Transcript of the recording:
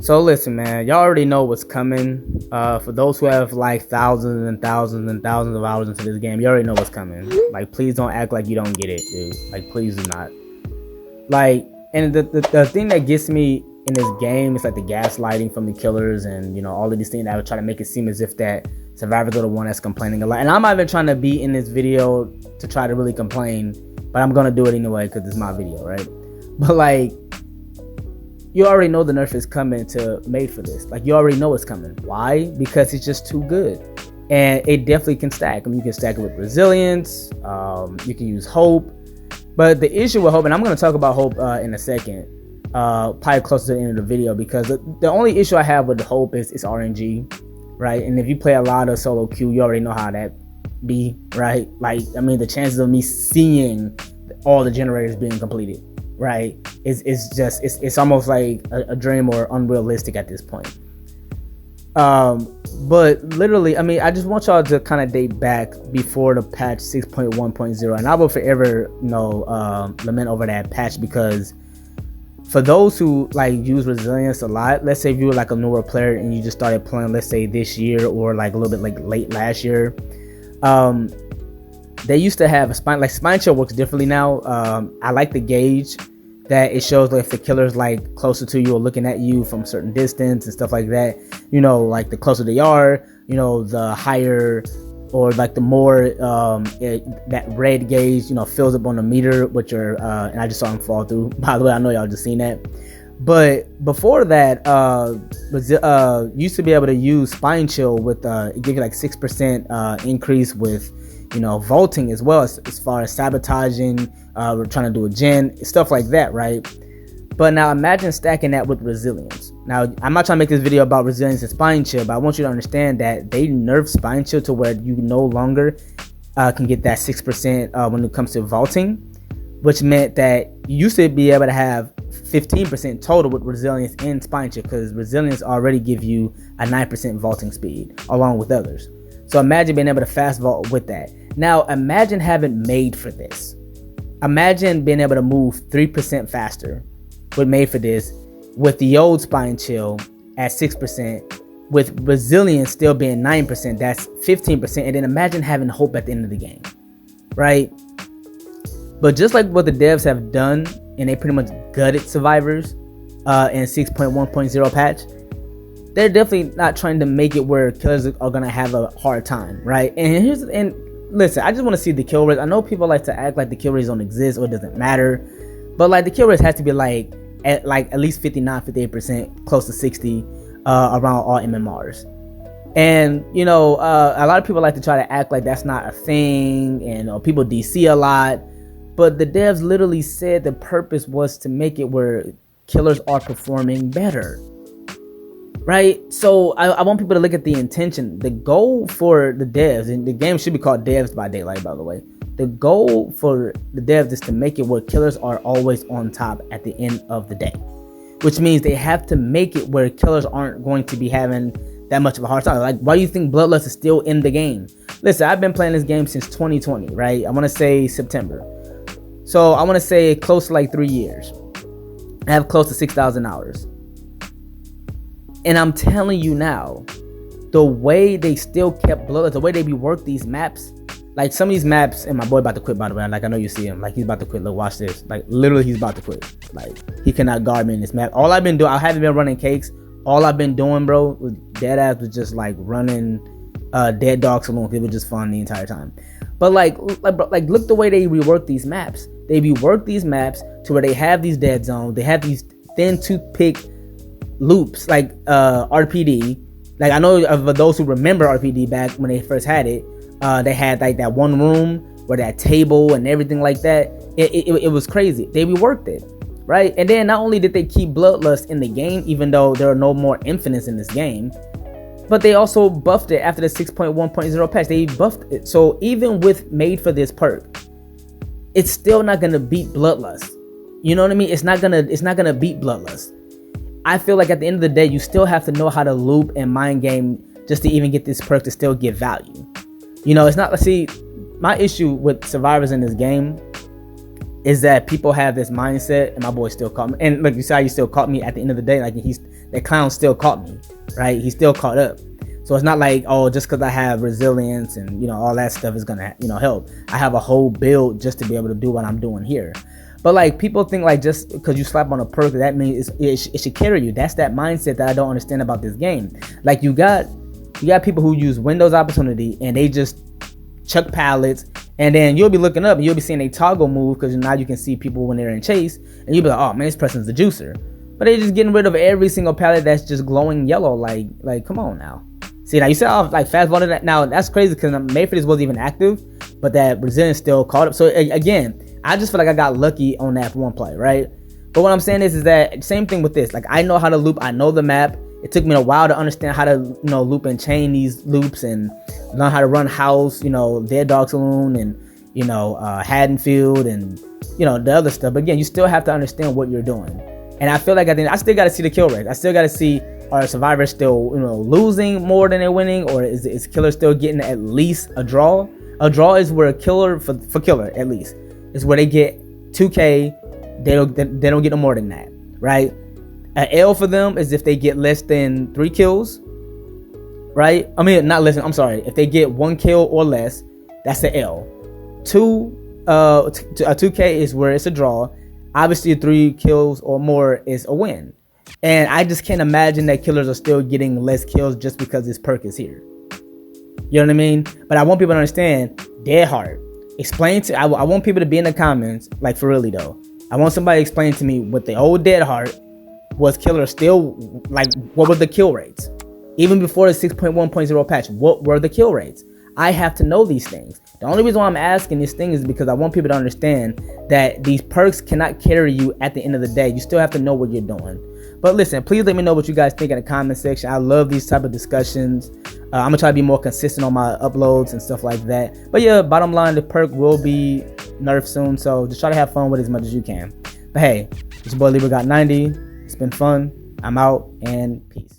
So listen, man, y'all already know what's coming. For those who have like thousands and thousands and thousands of hours into this game, you already know what's coming. Like, please don't act like you don't get it, dude. Like, please do not. Like, and the thing that gets me in this game is like the gaslighting from the killers, and you know, all of these things that would try to make it seem as if that survivors are the one that's complaining a lot. And I'm not even trying to be in this video to try to really complain, but I'm gonna do it anyway because it's my video, right? But like, you already know the nerf is coming to made for this. Like, you already know it's coming. Why? Because it's just too good. And it definitely can stack. I mean, you can stack it with resilience. You can use hope. But the issue with hope, and I'm going to talk about hope in a second, probably closer to the end of the video, because the only issue I have with hope is it's RNG, right? And if you play a lot of solo queue, you already know how that be, right? Like, I mean, the chances of me seeing all the generators being completed, right, it's almost like a dream or unrealistic at this point. But literally, I mean, I just want y'all to kind of date back before the patch 6.1.0, and I will forever, you know, lament over that patch, because for those who like use resilience a lot, let's say if you were like a newer player and you just started playing, let's say this year or like a little bit like late last year, they used to have a spine chill works differently now. I like the gauge that it shows, like, if the killer's like closer to you or looking at you from a certain distance and stuff like that. You know, like the closer they are, you know, the higher or like the more that red gauge, you know, fills up on the meter, which are and I just saw him fall through. By the way, I know y'all just seen that. But before that, used to be able to use spine chill with it give you like 6% increase with, you know, vaulting as well, as far as sabotaging. We're trying to do a gen, stuff like that, right? But now imagine stacking that with resilience. Now, I'm not trying to make this video about resilience and spine chill, but I want you to understand that they nerfed spine chill to where you no longer can get that 6% when it comes to vaulting, which meant that you used to be able to have 15% total with resilience and spine chill, because resilience already give you a 9% vaulting speed along with others. So imagine being able to fast vault with that. Now imagine having made for this. Imagine being able to move 3% faster with made for this, with the old spine chill at 6%, with resilience still being 9%, that's 15%. And then imagine having hope at the end of the game, right? But just like what the devs have done, and they pretty much gutted survivors in 6.1.0 patch, they're definitely not trying to make it where killers are gonna have a hard time, right? And listen, I just want to see the kill rate. I know people like to act like the kill rates don't exist or it doesn't matter, but like the kill rates has to be like at least 59, 58%, close to 60 around all MMRs. And you know, a lot of people like to try to act like that's not a thing, and people DC a lot, but the devs literally said the purpose was to make it where killers are performing better. Right, so I want people to look at the intention. The goal for the devs, and the game should be called Devs by Daylight, by the way. The goal for the devs is to make it where killers are always on top at the end of the day, which means they have to make it where killers aren't going to be having that much of a hard time. Like, why do you think Bloodlust is still in the game? Listen, I've been playing this game since 2020, right? I want to say September. So I want to say close to like 3 years. I have close to 6,000 hours. And I'm telling you now, the way they still kept Bloodlust, the way they reworked these maps, like some of these maps, and my boy about to quit, by the way, like I know you see him, like he's about to quit. Look, watch this. Like literally he's about to quit. Like he cannot guard me in this map. All I've been doing, I haven't been running cakes. All I've been doing, bro, with dead ass was just like running Dead Dog Saloon. It was just fun the entire time. But like look the way they reworked these maps. They reworked these maps to where they have these dead zones. They have these thin toothpick loops like RPD. Like I know of those who remember RPD back when they first had it, they had like that one room where that table and everything like that. It was crazy. They reworked it, right? And then not only did they keep Bloodlust in the game, even though there are no more infinites in this game, but they also buffed it after the 6.1.0 patch. They buffed it, so even with made for this perk, it's still not gonna beat Bloodlust. You know what I mean? It's not gonna beat Bloodlust. I feel like at the end of the day, you still have to know how to loop and mind game just to even get this perk to still give value. You know, it's not, see, my issue with survivors in this game is that people have this mindset, and my boy still caught me. And look, you see how you still caught me at the end of the day. Like that clown still caught me, right? He still caught up. So it's not like, oh, just because I have resilience and, you know, all that stuff is gonna, you know, help. I have a whole build just to be able to do what I'm doing here. But like, people think like just because you slap on a perk, that means it should carry you. That's that mindset that I don't understand about this game. Like, you got people who use Windows opportunity and they just chuck pallets, and then you'll be looking up and you'll be seeing a toggle move because now you can see people when they're in chase, and you'll be like, oh man, this person's the juicer. But they're just getting rid of every single pallet that's just glowing yellow. Like come on now. See, now you said, oh, like fast forward that. Now that's crazy because Mayfield's wasn't even active, but that Brazilian still caught up. So again, I just feel like I got lucky on that one play, right? But what I'm saying is that same thing with this. Like, I know how to loop. I know the map. It took me a while to understand how to, you know, loop and chain these loops and learn how to run house, you know, Dead Dog Saloon and, you know, Haddonfield and, you know, the other stuff. But again, you still have to understand what you're doing. And I feel like I still got to see the kill rate. I still got to see, are survivors still, you know, losing more than they're winning, or is killer still getting at least a draw? A draw is where a killer for killer at least is where they get 2K. They don't get no more than that, right? An L for them is if they get less than 3 kills, right? I mean, not less than, I'm sorry. If they get 1 kill or less, that's an L. A 2K is where it's a draw. Obviously, 3 kills or more is a win. And I just can't imagine that killers are still getting less kills just because this perk is here. You know what I mean? But I want people to understand, Dead Heart. I want people to be in the comments, like, for really though. I want somebody to explain to me what the old Dead Heart was. Killer still, like, what were the kill rates? Even before the 6.1.0 patch, what were the kill rates? I have to know these things. The only reason why I'm asking these things is because I want people to understand that these perks cannot carry you at the end of the day. You still have to know what you're doing. But listen, please let me know what you guys think in the comment section. I love these type of discussions. I'm gonna try to be more consistent on my uploads and stuff like that. But yeah, bottom line, the perk will be nerfed soon, so just try to have fun with it as much as you can. But hey, it's your boy Libra got 90. It's been fun. I'm out, and peace.